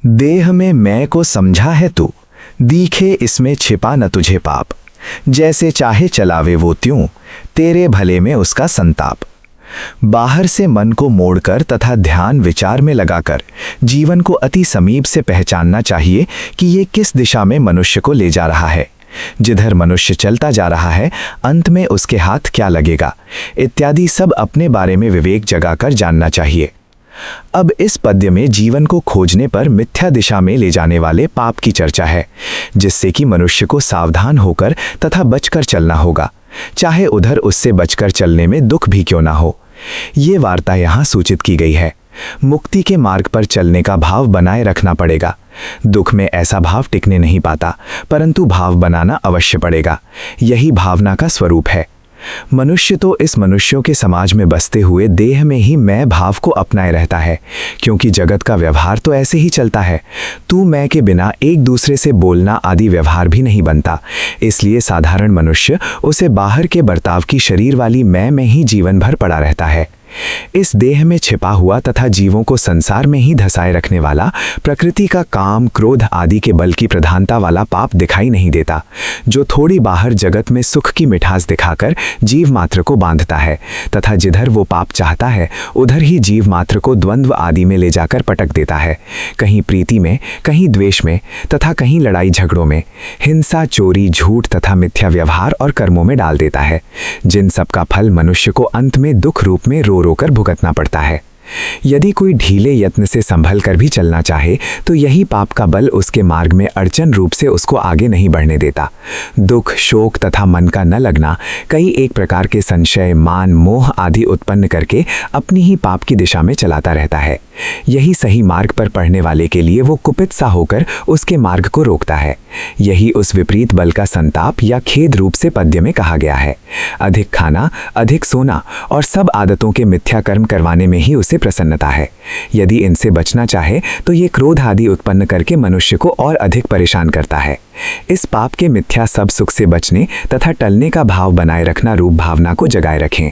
देह में मैं को समझा है तू, दिखे इसमें छिपा न तुझे पाप। जैसे चाहे चलावे वो त्यों, तेरे भले में उसका संताप। बाहर से मन को मोड़कर तथा ध्यान विचार में लगाकर जीवन को अति समीप से पहचानना चाहिए कि ये किस दिशा में मनुष्य को ले जा रहा है। जिधर मनुष्य चलता जा रहा है, अंत में उसके हाथ क्या लगेगा, इत्यादि सब अपने बारे में विवेक जगाकर जानना चाहिए। अब इस पद्य में जीवन को खोजने पर मिथ्या दिशा में ले जाने वाले पाप की चर्चा है, जिससे कि मनुष्य को सावधान होकर तथा बचकर चलना होगा, चाहे उधर उससे बचकर चलने में दुख भी क्यों ना हो। ये वार्ता यहाँ सूचित की गई है। मुक्ति के मार्ग पर चलने का भाव बनाए रखना पड़ेगा। दुख में ऐसा भाव टिकने नहीं पाता, परंतु भाव बनाना अवश्य पड़ेगा। यही भावना का स्वरूप है। मनुष्य तो इस मनुष्यों के समाज में बसते हुए देह में ही मैं भाव को अपनाए रहता है, क्योंकि जगत का व्यवहार तो ऐसे ही चलता है। तू मैं के बिना एक दूसरे से बोलना आदि व्यवहार भी नहीं बनता। इसलिए साधारण मनुष्य उसे बाहर के बर्ताव की शरीर वाली मैं में ही जीवन भर पड़ा रहता है। इस देह में छिपा हुआ तथा जीवों को संसार में ही धसाए रखने वाला प्रकृति का काम, क्रोध आदि के बल की प्रधानता वाला पाप दिखाई नहीं देता, जो थोड़ी बाहर जगत में सुख की मिठास दिखाकर जीव मात्र को बांधता है, तथा जिधर वो पाप चाहता है उधर ही जीव मात्र को द्वंद्व आदि में ले जाकर पटक देता है। कहीं प्रीति में, कहीं द्वेष में तथा कहीं लड़ाई झगड़ों में, हिंसा, चोरी, झूठ तथा मिथ्या व्यवहार और कर्मों में डाल देता है, जिन सब का फल मनुष्य को अंत में दुख रूप में रो कर भुगतना पड़ता है। यदि कोई ढीले यत्न से संभल कर भी चलना चाहे तो यही पाप का बल उसके मार्ग में अड़चन रूप से उसको आगे नहीं बढ़ने देता। दुख, शोक तथा मन का न लगना कई एक प्रकार के संशय, मान, मोह आदि उत्पन्न करके अपनी ही पाप की दिशा में चलाता रहता है। यही सही मार्ग पर पढ़ने वाले के लिए वो कुपित सा होकर उसके मार्ग को रोकता है। यही उस विपरीत बल का संताप या खेद रूप से पद्य में कहा गया है। अधिक खाना, अधिक सोना और सब आदतों के मिथ्या कर्म करवाने में ही उसे प्रसन्नता है। यदि इनसे बचना चाहे तो ये क्रोध आदि उत्पन्न करके मनुष्य को और अधिक परेशान करता है। इस पाप के मिथ्या सब सुख से बचने तथा टलने का भाव बनाए रखना रूप भावना को जगाए रखें।